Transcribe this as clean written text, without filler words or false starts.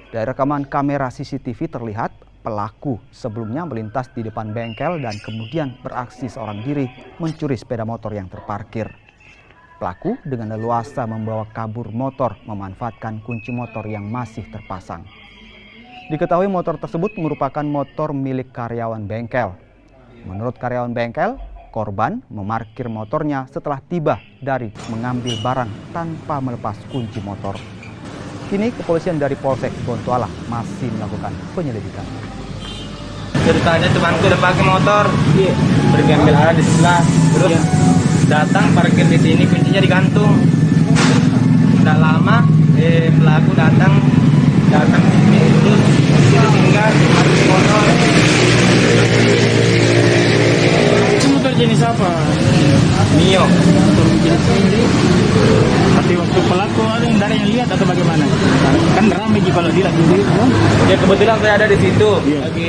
Dari rekaman kamera CCTV terlihat pelaku sebelumnya melintas di depan bengkel dan kemudian beraksi seorang diri mencuri sepeda motor yang terparkir. Pelaku dengan leluasa membawa kabur motor memanfaatkan kunci motor yang masih terpasang. Diketahui motor tersebut merupakan motor milik karyawan bengkel. Menurut karyawan bengkel, korban memarkir motornya setelah tiba dari mengambil barang tanpa melepas kunci motor. Kini kepolisian dari Polsek Bontoala masih melakukan penyelidikan. Ceritanya temanku udah pakai motor, pergi ambil arah di sebelah, terus datang parkir di sini, kuncinya digantung. Tidak lama, pelaku datang sini, terus tinggal parkir motor. Itu motor jenis apa? Mio. Tapi waktu pelaku ada yang lihat atau bagaimana? Kan ramai kalau dilihat dulu. Ya kebetulan saya ada di situ. Iya. Lagi